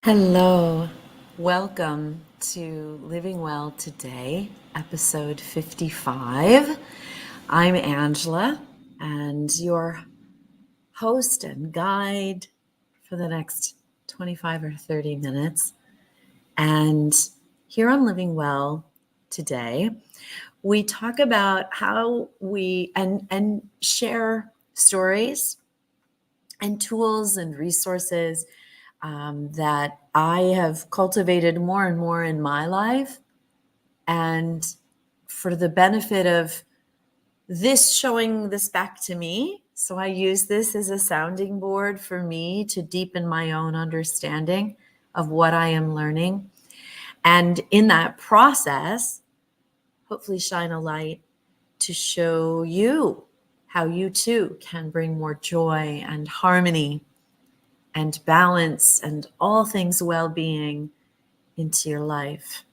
Hello, welcome to Living Well Today, episode 55. I'm Angela, and your host and guide for the next 25 or 30 minutes. And here on Living Well Today, we talk about how we and share stories and tools and resources that I have cultivated more and more in my life. And for the benefit of this showing this back to me, so I use this as a sounding board for me to deepen my own understanding of what I am learning. And in that process, hopefully shine a light to show you how you too can bring more joy and harmony and balance and all things well-being into your life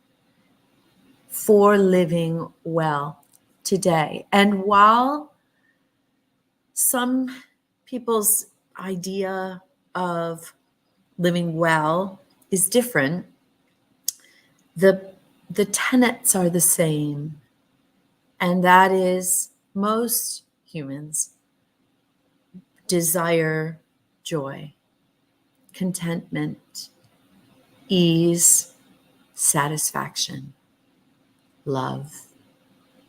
for living well today. And while some people's idea of living well is different, the tenets are the same. And that is, most humans desire joy, contentment, ease, satisfaction, love,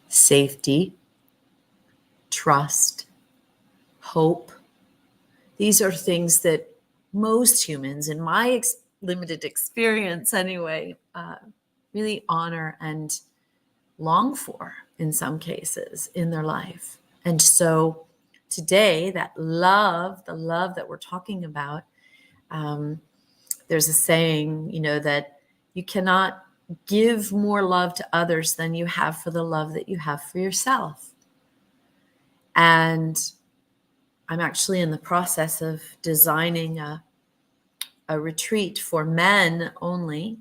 safety, trust, hope. These are things that most humans, in my limited experience anyway, really honor and long for in some cases in their life. And so today, that love, the love that we're talking about, there's a saying, that you cannot give more love to others than you have for the love that you have for yourself. And I'm actually in the process of designing a retreat for men only,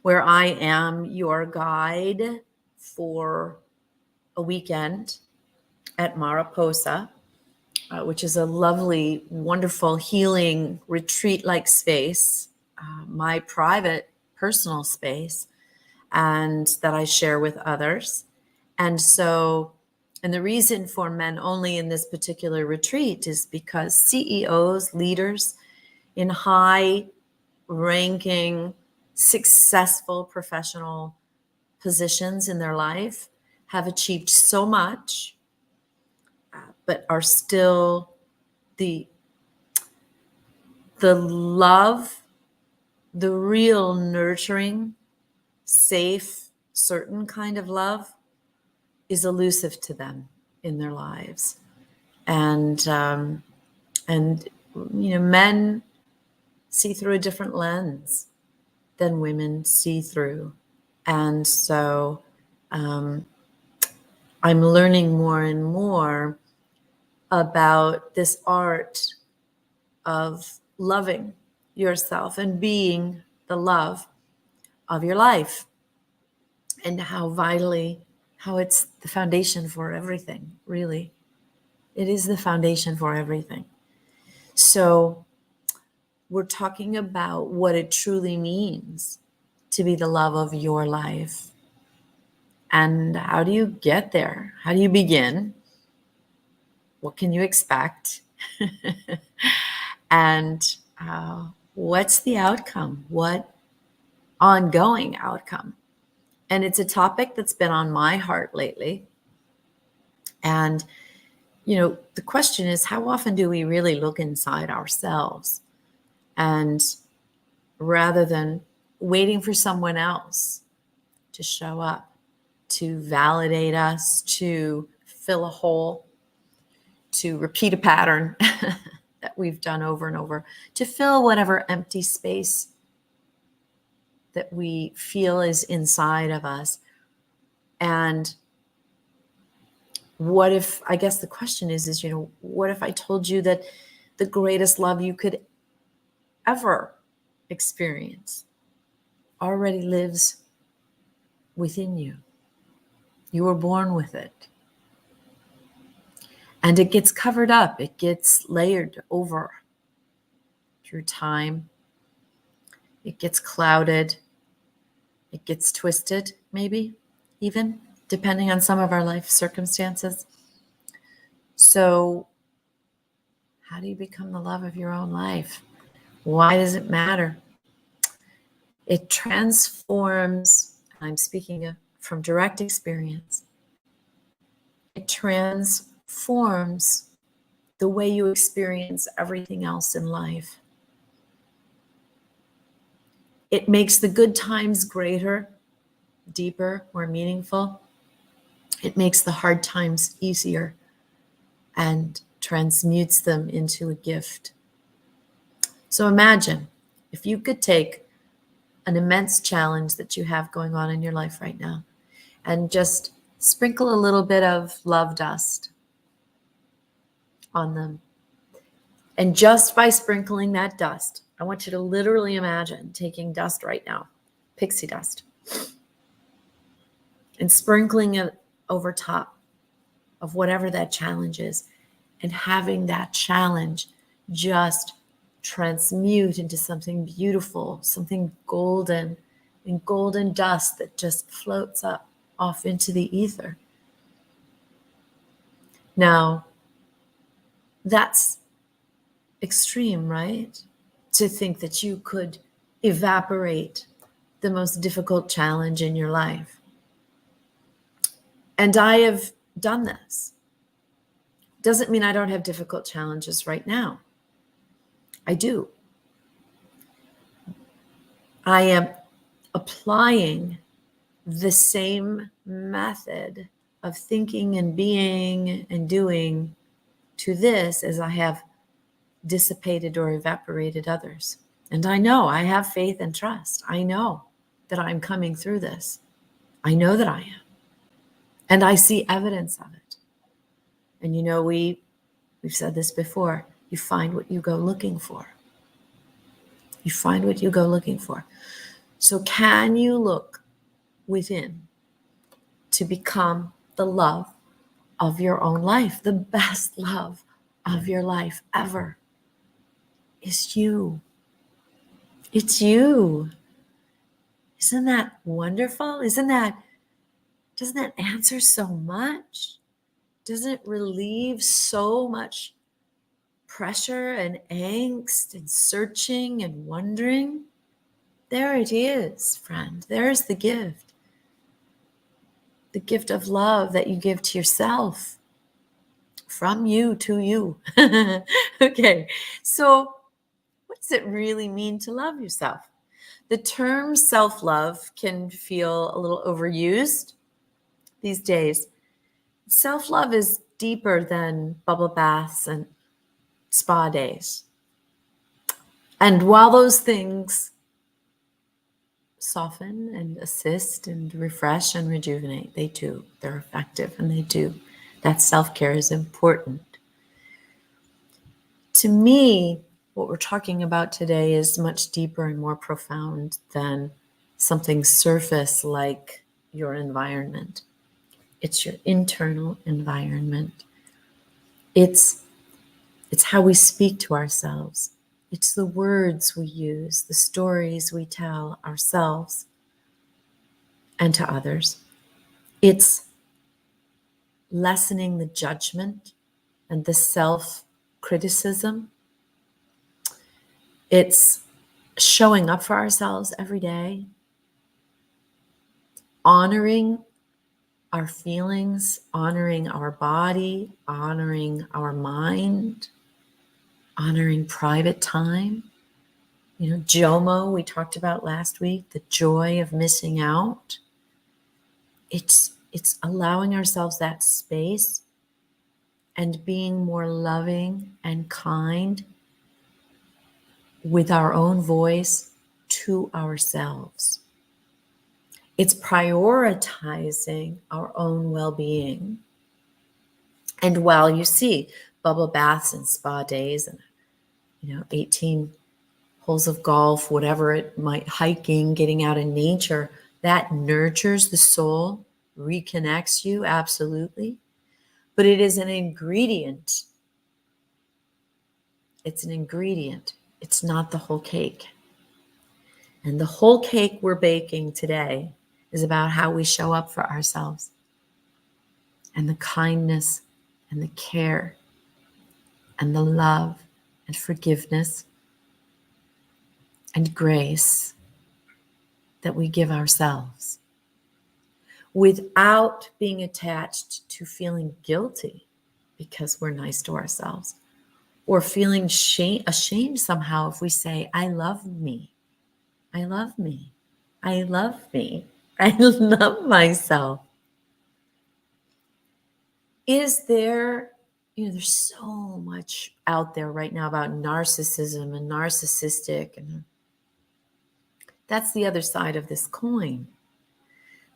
where I am your guide for a weekend at Mariposa, which is a lovely, wonderful, healing retreat-like space, my private, personal space, and that I share with others. And the reason for men only in this particular retreat is because CEOs, leaders in high-ranking, successful professional positions in their life have achieved so much, but are still the love, the real nurturing, safe, certain kind of love is elusive to them in their lives. And men see through a different lens than women see through. And so I'm learning more and more about this art of loving yourself and being the love of your life, and how it's the foundation for everything, really. It is the foundation for everything. So we're talking about what it truly means to be the love of your life. And how do you get there? How do you begin? What can you expect? And what's the outcome? What ongoing outcome? And it's a topic that's been on my heart lately. And, the question is, how often do we really look inside ourselves? And rather than waiting for someone else to show up, to validate us, to fill a hole, to repeat a pattern that we've done over and over, to fill whatever empty space that we feel is inside of us. And what if, I guess the question is, what if I told you that the greatest love you could ever experience already lives within you? You were born with it. And it gets covered up. It gets layered over through time, It gets clouded. It gets twisted, maybe, even, depending on some of our life circumstances. So, how do you become the love of your own life? Why does it matter? It transforms, I'm speaking from direct experience, it transforms the way you experience everything else in life. It makes the good times greater, deeper, more meaningful. It makes the hard times easier and transmutes them into a gift. So imagine if you could take an immense challenge that you have going on in your life right now and just sprinkle a little bit of love dust on them. And just by sprinkling that dust, I want you to literally imagine taking dust right now, pixie dust, and sprinkling it over top of whatever that challenge is, and having that challenge just transmute into something beautiful, something golden, and golden dust that just floats up off into the ether. Now, that's extreme, right? To think that you could evaporate the most difficult challenge in your life. And I have done this. Doesn't mean I don't have difficult challenges right now. I do. I am applying the same method of thinking and being and doing to this as I have dissipated or evaporated others. And I know I have faith and trust. I know that I'm coming through this. I know that I am. And I see evidence of it. And you know, we've said this before, you find what you go looking for. You find what you go looking for. So can you look within to become the love of your own life? The best love of your life ever is you. It's you. Isn't that wonderful? Doesn't that answer so much? Doesn't it relieve so much pressure and angst and searching and wondering? There it is, friend. There's the gift. The gift of love that you give to yourself. From you to you. Okay, so what does it really mean to love yourself? The term self-love can feel a little overused these days. Self-love is deeper than bubble baths and spa days. And while those things soften and assist and refresh and rejuvenate, they do. They're effective and they do. That self-care is important. To me, what we're talking about today is much deeper and more profound than something surface like your environment. It's your internal environment. It's how we speak to ourselves. It's the words we use, the stories we tell ourselves and to others. It's lessening the judgment and the self-criticism. It's showing up for ourselves every day, honoring our feelings, honoring our body, honoring our mind, honoring private time. You know, JOMO, we talked about last week, the joy of missing out. It's allowing ourselves that space and being more loving and kind with our own voice to ourselves. It's prioritizing our own well-being. And while you see bubble baths and spa days and, 18 holes of golf, whatever it might, hiking, getting out in nature, that nurtures the soul, reconnects you, absolutely. But it is an ingredient. It's an ingredient. It's not the whole cake. And the whole cake we're baking today is about how we show up for ourselves, and the kindness and the care and the love and forgiveness and grace that we give ourselves, without being attached to feeling guilty because we're nice to ourselves, or feeling ashamed somehow if we say, I love me, I love me, I love me, I love myself. Is there, there's so much out there right now about narcissism and narcissistic, and that's the other side of this coin.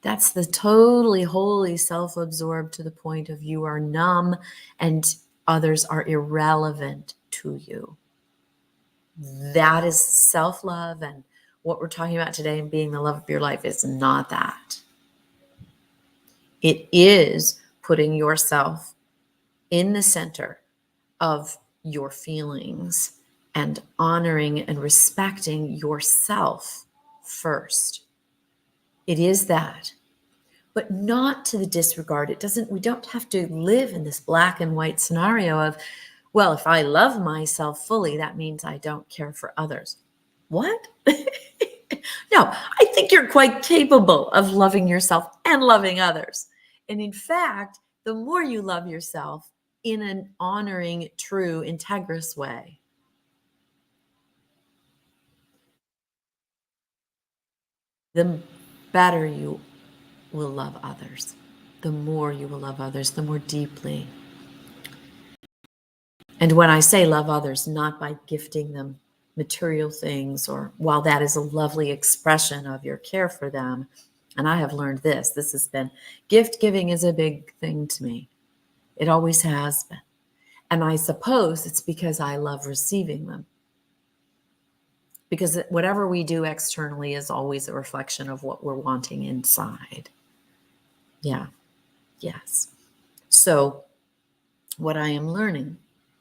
That's the totally wholly self-absorbed to the point of you are numb and others are irrelevant to you. That is self-love, and what we're talking about today and being the love of your life is not that. It is putting yourself in the center of your feelings and honoring and respecting yourself first. It is that, but not to the disregard. We don't have to live in this black and white scenario of, well, if I love myself fully, that means I don't care for others. What? No, I think you're quite capable of loving yourself and loving others. And in fact, the more you love yourself in an honoring, true, integrous way, the better you will love others. The more you will love others, the more deeply. And when I say love others, not by gifting them material things, or while that is a lovely expression of your care for them, and I have learned this has been, gift giving is a big thing to me. It always has been. And I suppose it's because I love receiving them. Because whatever we do externally is always a reflection of what we're wanting inside. Yeah. Yes. So what I am learning,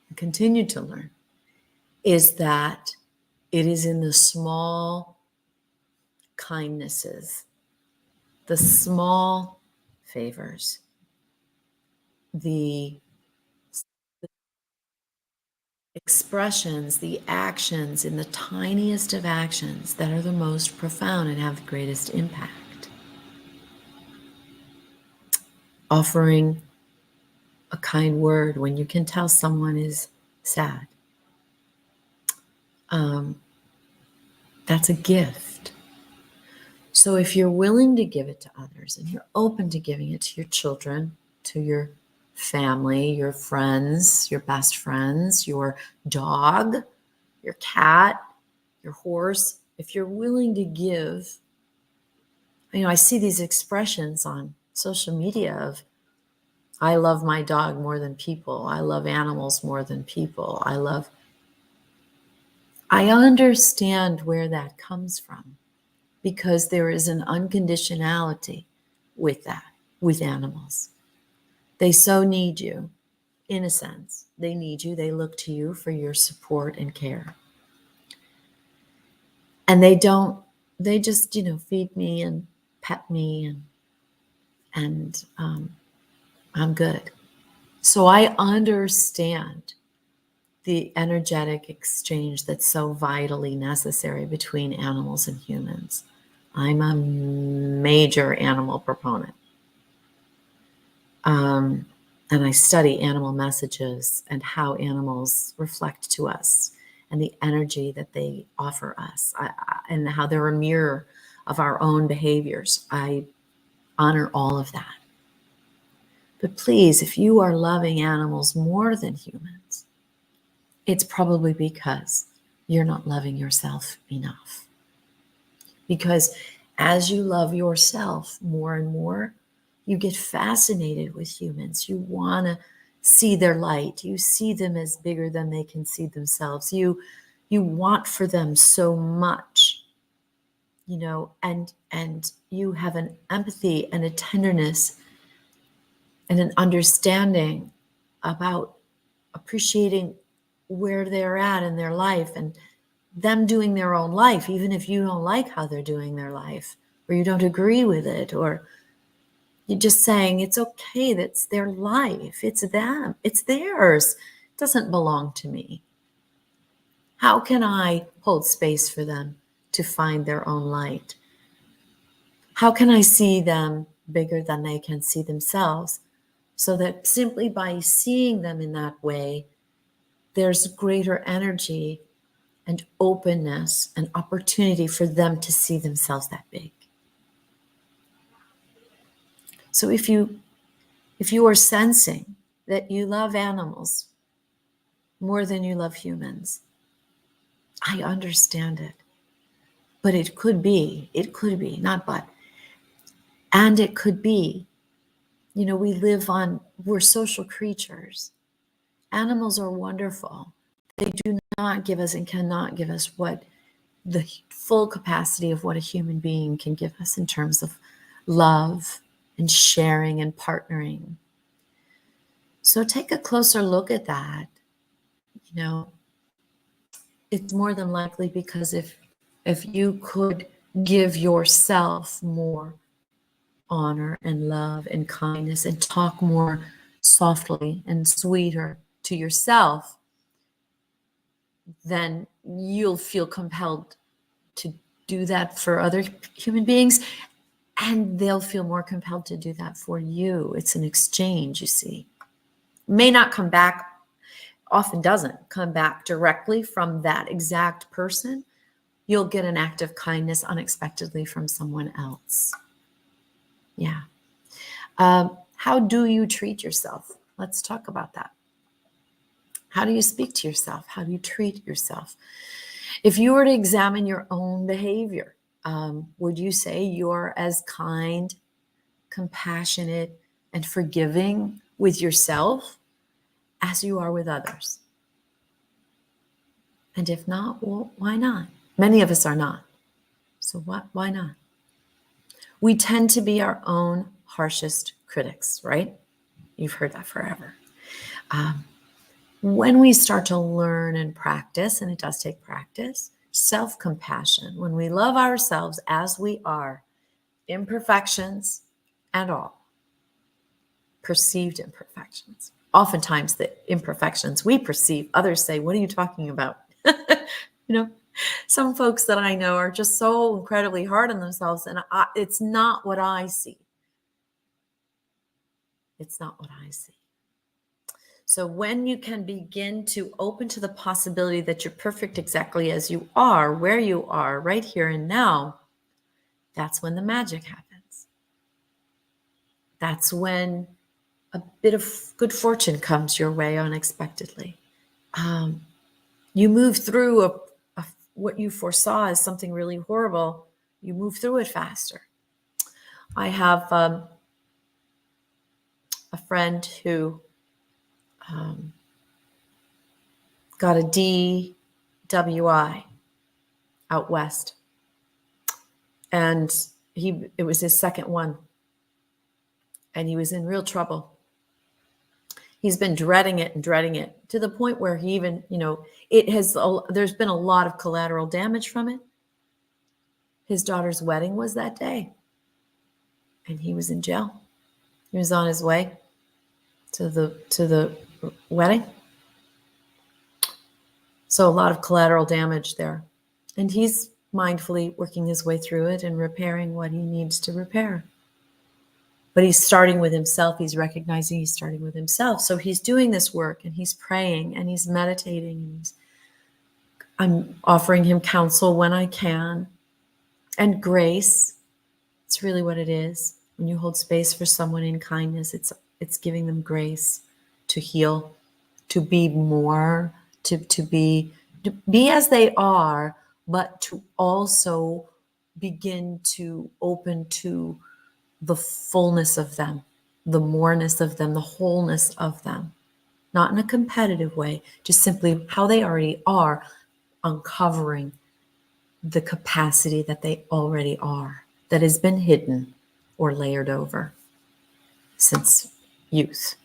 and continue to learn, is that it is in the small kindnesses, the small favors, the expressions, the actions, in the tiniest of actions that are the most profound and have the greatest impact. Offering a kind word when you can tell someone is sad. That's a gift. So if you're willing to give it to others, and you're open to giving it to your children, to your family, your friends, your best friends, your dog, your cat, your horse, if you're willing to give, I see these expressions on social media of, I love my dog more than people. I love animals more than people. I understand where that comes from, because there is an unconditionality with that, with animals. They so need you, in a sense. They need you. They look to you for your support and care. And they just, feed me and pet me, and I'm good. So I understand the energetic exchange that's so vitally necessary between animals and humans. I'm a major animal proponent. And I study animal messages and how animals reflect to us and the energy that they offer us, and how they're a mirror of our own behaviors. I honor all of that. But please, if you are loving animals more than humans, it's probably because you're not loving yourself enough. Because as you love yourself more and more, you get fascinated with humans. You want to see their light. You see them as bigger than they can see themselves. You want for them so much, and you have an empathy and a tenderness and an understanding about appreciating where they're at in their life, and them doing their own life, even if you don't like how they're doing their life, or you don't agree with it, or you're just saying it's okay, that's their life, it's them, it's theirs, it doesn't belong to me. How can I hold space for them to find their own light? How can I see them bigger than they can see themselves, so that simply by seeing them in that way, there's greater energy and openness and opportunity for them to see themselves that big. So if you are sensing that you love animals more than you love humans, I understand it. But it could be, not but. And it could be, we're social creatures. Animals are wonderful. They do not give us and cannot give us what the full capacity of what a human being can give us in terms of love and sharing and partnering. So take a closer look at that. It's more than likely because if you could give yourself more honor and love and kindness and talk more softly and sweeter to yourself, then you'll feel compelled to do that for other human beings, and they'll feel more compelled to do that for you. It's an exchange, you see. May not come back, often doesn't come back directly from that exact person. You'll get an act of kindness unexpectedly from someone else. Yeah. How do you treat yourself? Let's talk about that. How do you speak to yourself? How do you treat yourself? If you were to examine your own behavior, would you say you're as kind, compassionate, and forgiving with yourself as you are with others? And if not, well, why not? Many of us are not. So why not? We tend to be our own harshest critics, right? You've heard that forever. When we start to learn and practice, and it does take practice, self-compassion, when we love ourselves as we are, imperfections and all, perceived imperfections. Oftentimes the imperfections we perceive, others say, what are you talking about? Some folks that I know are just so incredibly hard on themselves, and it's not what I see. It's not what I see. So when you can begin to open to the possibility that you're perfect exactly as you are, where you are, right here and now, that's when the magic happens. That's when a bit of good fortune comes your way unexpectedly. You move through what you foresaw as something really horrible. You move through it faster. I have a friend who got a DWI out west, and it was his second one, and he was in real trouble. He's been dreading it to the point where he even, there's been a lot of collateral damage from it. His daughter's wedding was that day, and he was in jail. He was on his way to the wedding. So a lot of collateral damage there. And he's mindfully working his way through it and repairing what he needs to repair. But he's starting with himself. He's recognizing he's starting with himself. So he's doing this work, and he's praying, and he's meditating, and I'm offering him counsel when I can, and grace. It's really what it is. When you hold space for someone in kindness, it's giving them grace to heal, to be more, to be as they are, but to also begin to open to the fullness of them, the moreness of them, the wholeness of them, not in a competitive way, just simply how they already are, uncovering the capacity that they already are, that has been hidden or layered over since youth.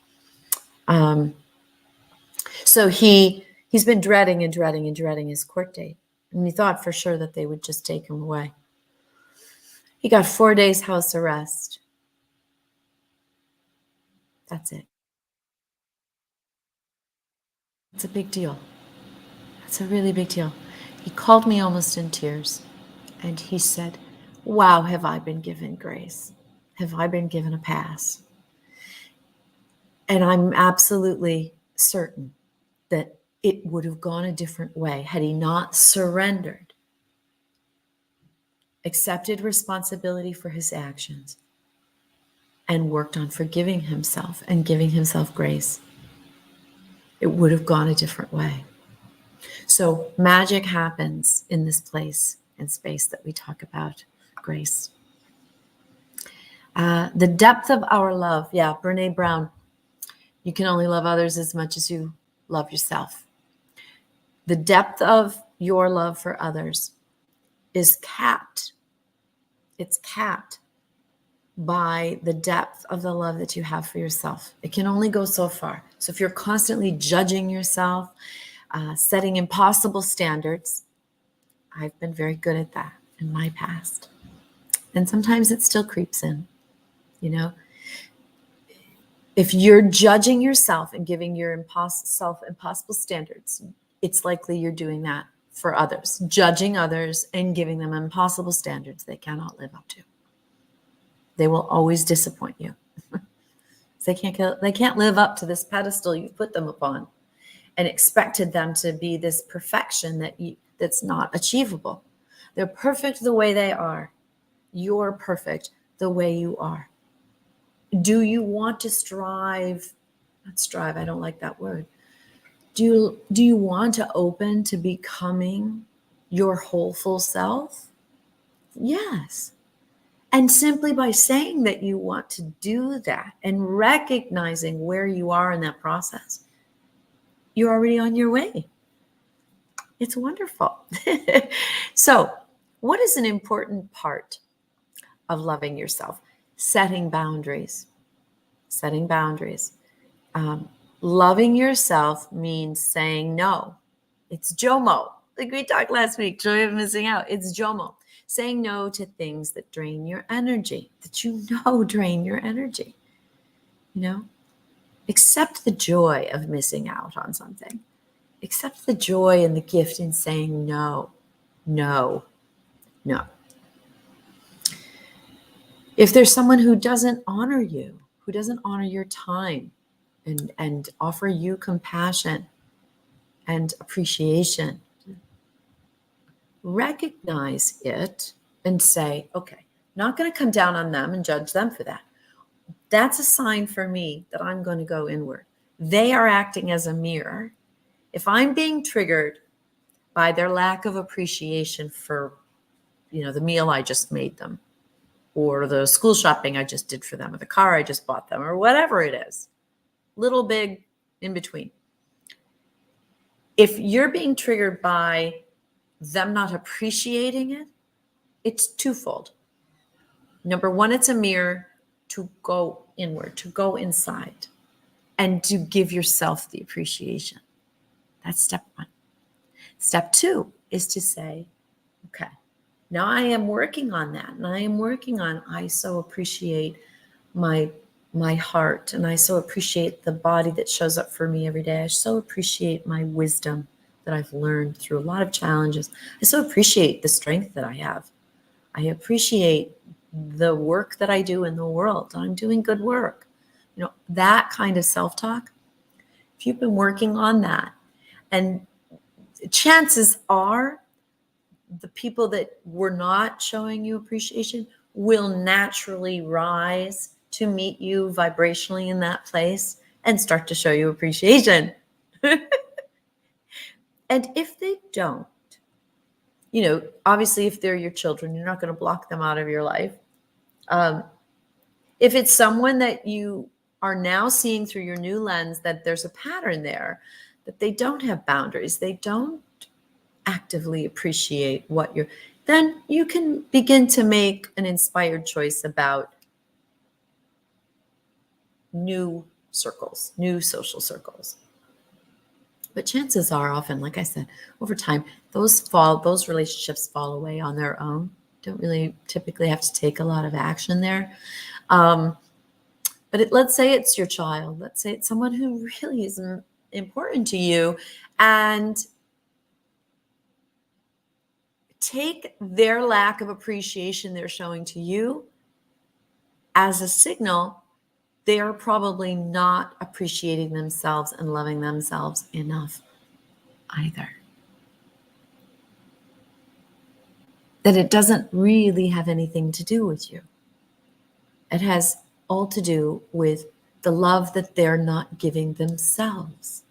So he's been dreading his court date. And he thought for sure that they would just take him away. He got 4 days house arrest. That's it. It's a big deal. It's a really big deal. He called me almost in tears, and he said, wow, have I been given grace? Have I been given a pass? And I'm absolutely certain that it would have gone a different way had he not surrendered, accepted responsibility for his actions, and worked on forgiving himself and giving himself grace. It would have gone a different way. So magic happens in this place and space that we talk about, grace. The depth of our love. Yeah, Brene Brown. You can only love others as much as you love yourself. The depth of your love for others is capped. It's capped by the depth of the love that you have for yourself. It can only go so far. So if you're constantly judging yourself, setting impossible standards, I've been very good at that in my past. And sometimes it still creeps in, you know. If you're judging yourself and giving your impossible standards, it's likely you're doing that for others, judging others and giving them impossible standards they cannot live up to. They will always disappoint you. They can't live up to this pedestal you've put them upon and expected them to be this perfection that's not achievable. They're perfect the way they are. You're perfect the way you are. Do you want to strive? Not strive, I don't like that word. Do you want to open to becoming your whole full self? Yes. And simply by saying that you want to do that and recognizing where you are in that process, you're already on your way. It's wonderful. So, what is an important part of loving yourself? Setting boundaries. Setting boundaries. Loving yourself means saying no. It's JOMO. Like we talked last week, joy of missing out. It's JOMO. Saying no to things that drain your energy, that you know drain your energy. You know, accept the joy of missing out on something. Accept the joy and the gift in saying no, no, no. If there's someone who doesn't honor you, who doesn't honor your time and offer you compassion and appreciation, recognize it and say, okay, not going to come down on them and judge them for that. That's a sign for me that I'm going to go inward. They are acting as a mirror. If I'm being triggered by their lack of appreciation for, the meal I just made them, or the school shopping I just did for them, or the car I just bought them, or whatever it is, little, big, in between. If you're being triggered by them not appreciating it, it's twofold. Number one, it's a mirror to go inward, to go inside, and to give yourself the appreciation. That's step one. Step two is to say, okay, now I am working on that. And I am working on, I so appreciate my heart, and I so appreciate the body that shows up for me every day. I so appreciate my wisdom that I've learned through a lot of challenges. I so appreciate the strength that I have. I appreciate the work that I do in the world. I'm doing good work. That kind of self-talk, if you've been working on that, and chances are the people that were not showing you appreciation will naturally rise to meet you vibrationally in that place and start to show you appreciation. And if they don't, obviously if they're your children, you're not going to block them out of your life. If it's someone that you are now seeing through your new lens, that there's a pattern there, that they don't have boundaries, they don't actively appreciate then you can begin to make an inspired choice about new circles, new social circles. But chances are often, like I said, over time, those relationships fall away on their own. Don't really typically have to take a lot of action there. But let's say it's your child. Let's say it's someone who really is important to you, and take their lack of appreciation they're showing to you as a signal they are probably not appreciating themselves and loving themselves enough either. That it doesn't really have anything to do with you. It has all to do with the love that they're not giving themselves.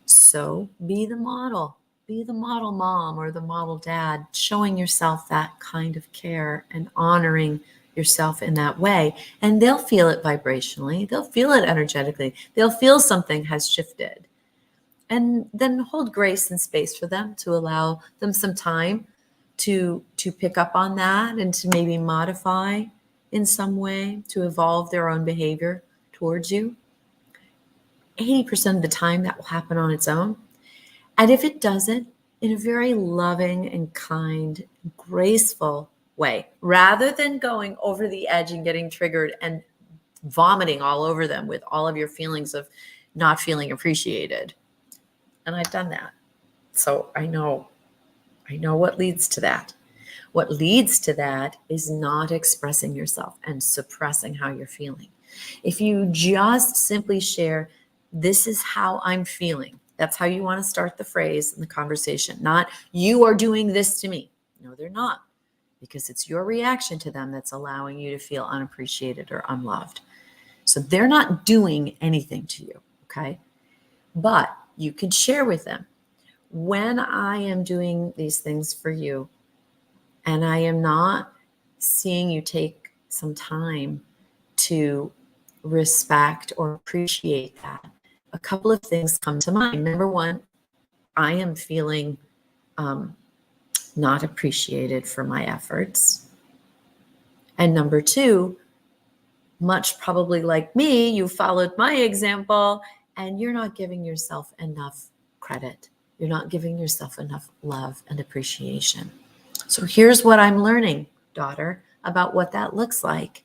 So be the model. Be the model mom or the model dad, showing yourself that kind of care and honoring yourself in that way. And they'll feel it vibrationally. They'll feel it energetically. They'll feel something has shifted. And then hold grace and space for them to allow them some time to pick up on that and to maybe modify in some way to evolve their own behavior towards you. 80% of the time that will happen on its own. And if it doesn't, in a very loving and kind, graceful way, rather than going over the edge and getting triggered and vomiting all over them with all of your feelings of not feeling appreciated. And I've done that. So I know what leads to that. What leads to that is not expressing yourself and suppressing how you're feeling. If you just simply share, this is how I'm feeling. That's how you want to start the phrase in the conversation. Not, you are doing this to me. No, they're not. Because it's your reaction to them that's allowing you to feel unappreciated or unloved. So they're not doing anything to you, okay? But you can share with them, when I am doing these things for you, and I am not seeing you take some time to respect or appreciate that, a couple of things come to mind. Number one, I am feeling not appreciated for my efforts. And number two, much probably like me, you followed my example and you're not giving yourself enough credit. You're not giving yourself enough love and appreciation. So here's what I'm learning, daughter, about what that looks like.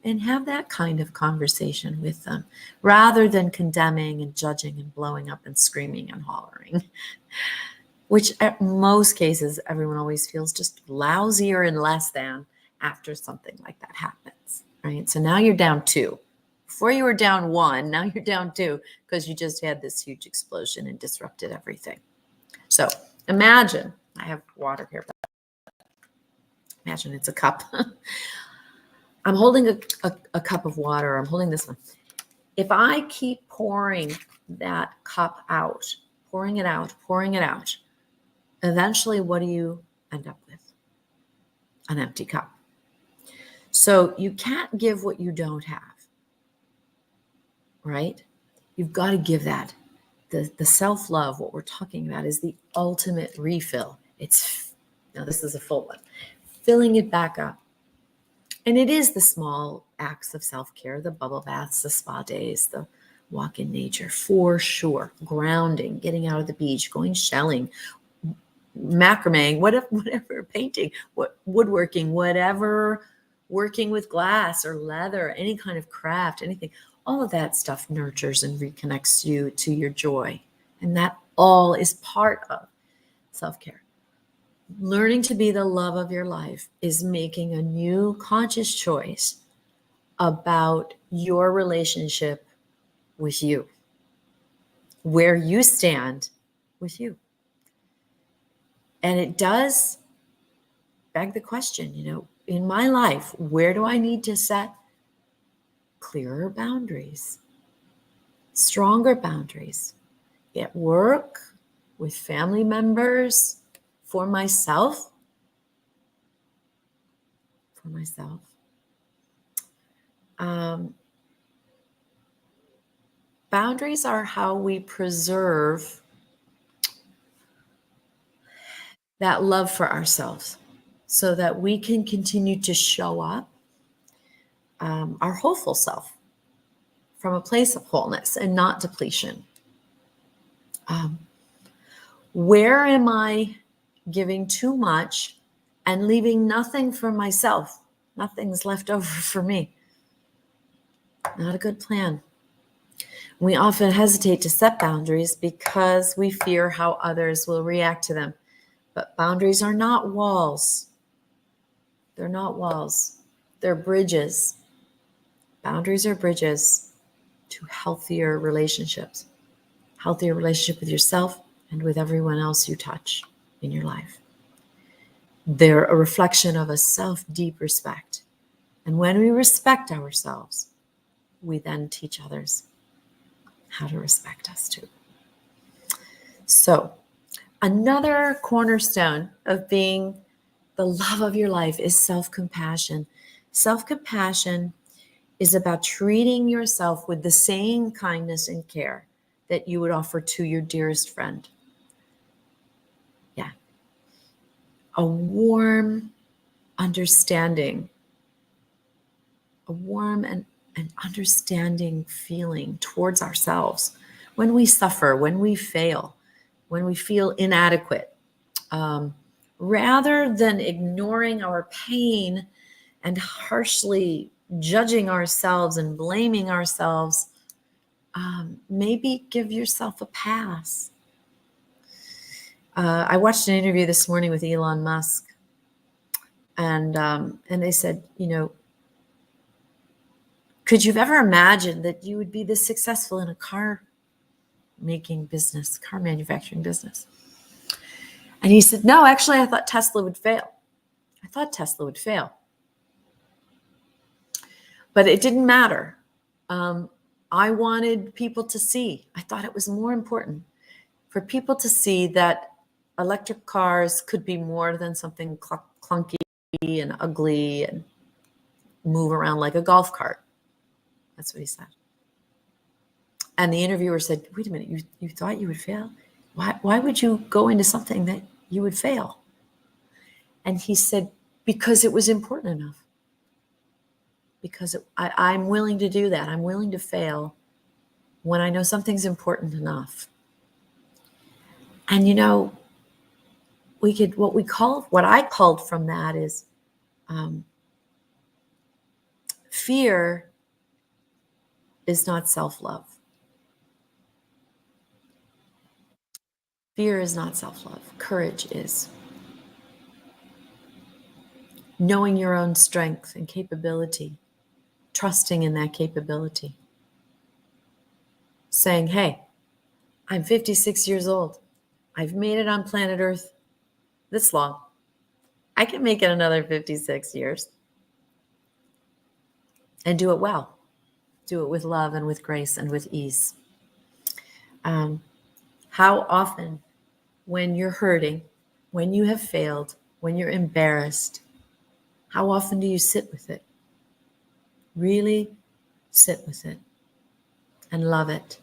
And have that kind of conversation with them rather than condemning and judging and blowing up and screaming and hollering, which at most cases, everyone always feels just lousier and less than after something like that happens, right? So now you're down 2. Before you were down 1, now you're down 2 because you just had this huge explosion and disrupted everything. So imagine, I have water here, but imagine it's a cup. I'm holding a cup of water. I'm holding this one. If I keep pouring that cup out, pouring it out, eventually what do you end up with? An empty cup. So you can't give what you don't have, right? You've got to give that. The self-love, what we're talking about, is the ultimate refill. Now this is a full one. Filling it back up. And it is the small acts of self-care, the bubble baths, the spa days, the walk in nature, for sure. Grounding, getting out of the beach, going shelling, macrame, whatever, painting, woodworking, whatever, working with glass or leather, any kind of craft, anything. All of that stuff nurtures and reconnects you to your joy. And that all is part of self-care. Learning to be the love of your life is making a new conscious choice about your relationship with you, where you stand with you. And it does beg the question, in my life, where do I need to set clearer boundaries, stronger boundaries at work, with family members, for myself? Boundaries are how we preserve that love for ourselves so that we can continue to show up our wholeful self from a place of wholeness and not depletion. Where am I giving too much and leaving nothing for myself? Nothing's left over for me. Not a good plan. We often hesitate to set boundaries because we fear how others will react to them. But boundaries are not walls. They're not walls. They're bridges. Boundaries are bridges to healthier relationships. Healthier relationship with yourself and with everyone else you touch in your life. They're a reflection of a self-deep respect. And when we respect ourselves, we then teach others how to respect us too. So, another cornerstone of being the love of your life is self-compassion. Self-compassion is about treating yourself with the same kindness and care that you would offer to your dearest friend. Yeah. A warm understanding, a warm and understanding feeling towards ourselves when we suffer, when we fail, when we feel inadequate. Rather than ignoring our pain and harshly judging ourselves and blaming ourselves, maybe give yourself a pass. I watched an interview this morning with Elon Musk, and they said, could you have ever imagined that you would be this successful in a car manufacturing business? And he said, no, actually, I thought Tesla would fail. But it didn't matter. I wanted people to see. I thought it was more important for people to see that electric cars could be more than something clunky and ugly and move around like a golf cart. That's what he said. And the interviewer said, wait a minute, you thought you would fail? Why would you go into something that you would fail? And he said, because it was important enough. Because I'm willing to do that. I'm willing to fail when I know something's important enough. And what I called from that is fear is not self-love. Fear is not self-love. Courage is. Knowing your own strength and capability, trusting in that capability. Saying, hey, I'm 56 years old. I've made it on planet Earth this long. I can make it another 56 years. And do it well. Do it with love and with grace and with ease. How often, when you're hurting, when you have failed, when you're embarrassed, how often do you sit with it? Really sit with it and love it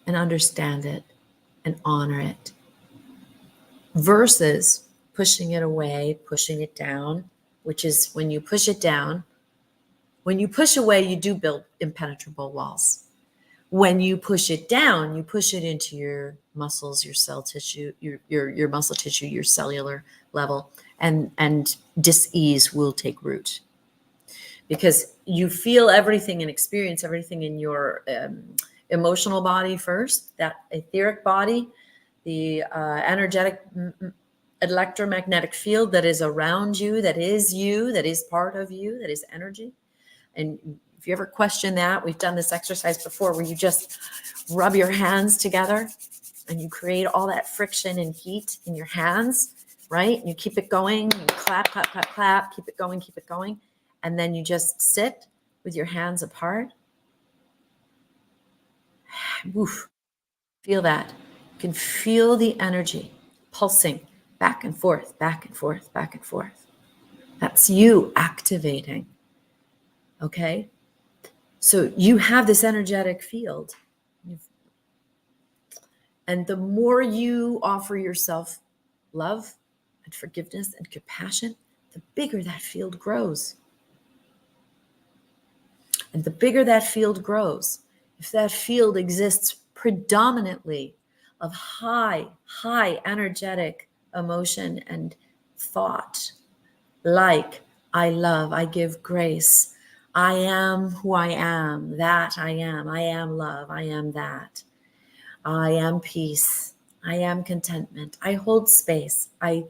and understand it and honor it, versus pushing it away, pushing it down, which is when you push it down. When you push away, you do build impenetrable walls. When you push it down, you push it into your muscles, your cell tissue, your muscle tissue, your cellular level, and dis-ease will take root. Because you feel everything and experience everything in your emotional body first, that etheric body, the energetic electromagnetic field that is around you, that is part of you, that is energy. And if you ever question that, we've done this exercise before where you just rub your hands together and you create all that friction and heat in your hands, right? And you keep it going, you clap, clap, clap, clap, keep it going. And then you just sit with your hands apart. Woof. Feel that. You can feel the energy pulsing back and forth, back and forth, back and forth. That's you activating. Okay? So you have this energetic field. And the more you offer yourself love and forgiveness and compassion, the bigger that field grows. And the bigger that field grows, if that field exists predominantly of high, high energetic emotion and thought, like I love, I give grace, I am who I am, that I am love, I am that, I am peace, I am contentment, I hold space, I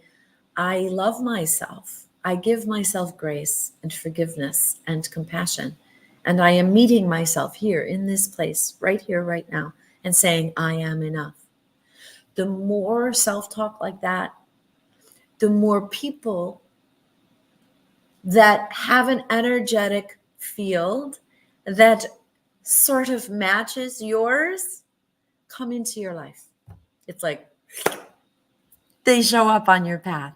love myself, I give myself grace and forgiveness and compassion, and I am meeting myself here in this place, right here, right now, and saying, I am enough. The more self-talk like that, the more people that have an energetic field that sort of matches yours come into your life. It's like they show up on your path.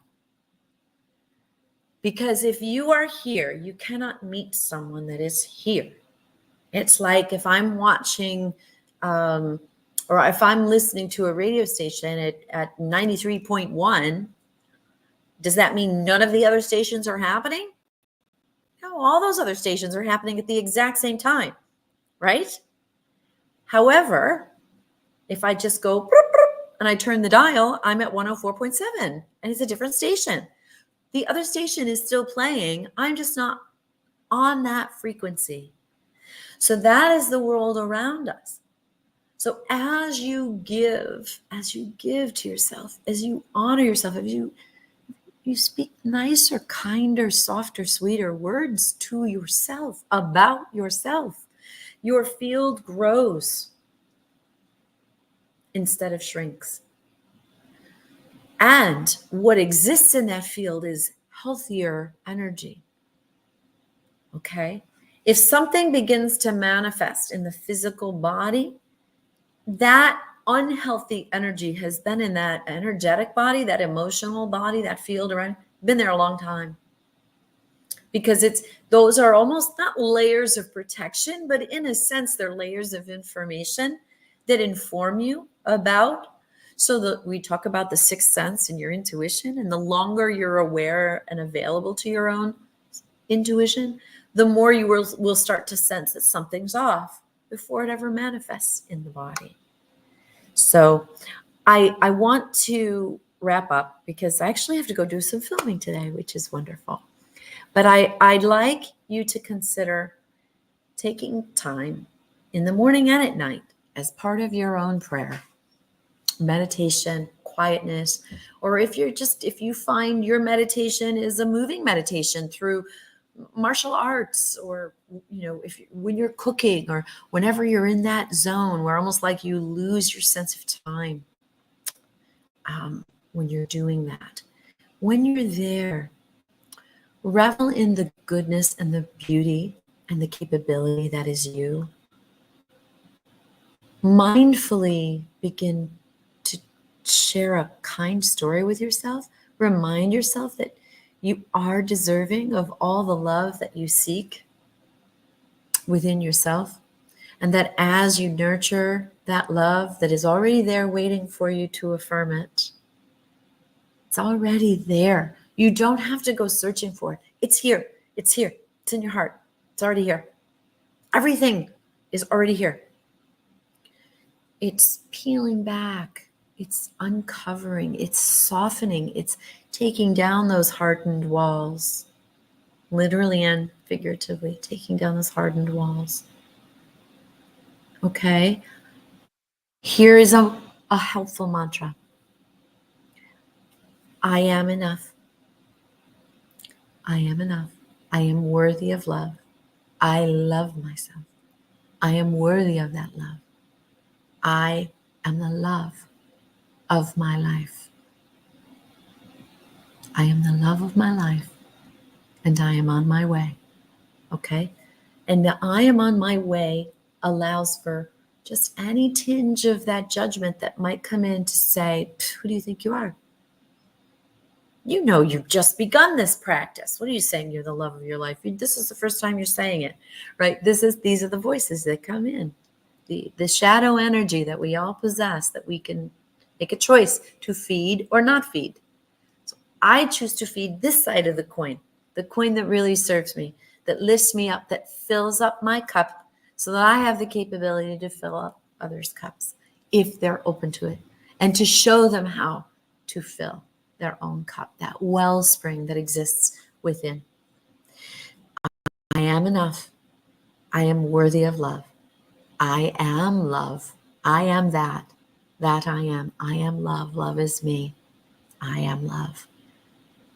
Because if you are here, you cannot meet someone that is here. It's like if I'm watching or if I'm listening to a radio station at 93.1, does that mean none of the other stations are happening? No, all those other stations are happening at the exact same time, right? However, if I just go and I turn the dial, I'm at 104.7 and it's a different station. The other station is still playing. I'm just not on that frequency. So that is the world around us. So as you give to yourself, as you honor yourself, as you speak nicer, kinder, softer, sweeter words to yourself, about yourself, your field grows instead of shrinks. And what exists in that field is healthier energy. Okay? If something begins to manifest in the physical body, that unhealthy energy has been in that energetic body, that emotional body, that field around, been there a long time. Because those are almost not layers of protection, but in a sense, they're layers of information that inform you about. So that we talk about the sixth sense and your intuition, and the longer you're aware and available to your own intuition, the more you will start to sense that something's off before it ever manifests in the body. So I want to wrap up because I actually have to go do some filming today, which is wonderful. But I'd like you to consider taking time in the morning and at night as part of your own prayer, meditation, quietness, or if you find your meditation is a moving meditation through martial arts, or when you're cooking, or whenever you're in that zone where almost like you lose your sense of time, when you're doing that, when you're there, revel in the goodness and the beauty and the capability that is you. Mindfully begin to share a kind story with yourself. Remind yourself that you are deserving of all the love that you seek within yourself, and that as you nurture that love that is already there waiting for you to affirm it, it's already there. You don't have to go searching for it. It's here. It's here. It's in your heart. It's already here. Everything is already here. It's peeling back. It's uncovering. It's softening. It's taking down those hardened walls, literally and figuratively, taking down those hardened walls. Okay? Here is a helpful mantra. I am enough. I am enough. I am worthy of love. I love myself. I am worthy of that love. I am the love of my life. I am the love of my life, and I am on my way. Okay? And the I am on my way allows for just any tinge of that judgment that might come in to say, who do you think you are? You know, you've just begun this practice. What are you saying? You're the love of your life. This is the first time you're saying it, right? These are the voices that come in. The shadow energy that we all possess, that we can make a choice to feed or not feed. So I choose to feed this side of the coin that really serves me, that lifts me up, that fills up my cup so that I have the capability to fill up others' cups if they're open to it. and to show them how to fill their own cup, that wellspring that exists within. I am enough. I am worthy of love. I am love. I am that. That I am. I am love. Love is me. I am love.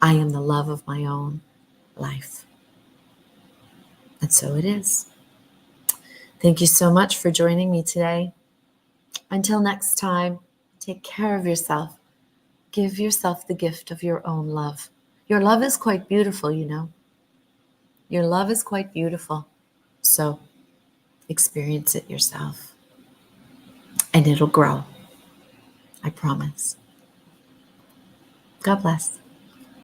I am the love of my own life. And so it is. Thank you so much for joining me today. Until next time, take care of yourself. Give yourself the gift of your own love. Your love is quite beautiful, you know. Your love is quite beautiful. So experience it yourself. And it'll grow. I promise. God bless.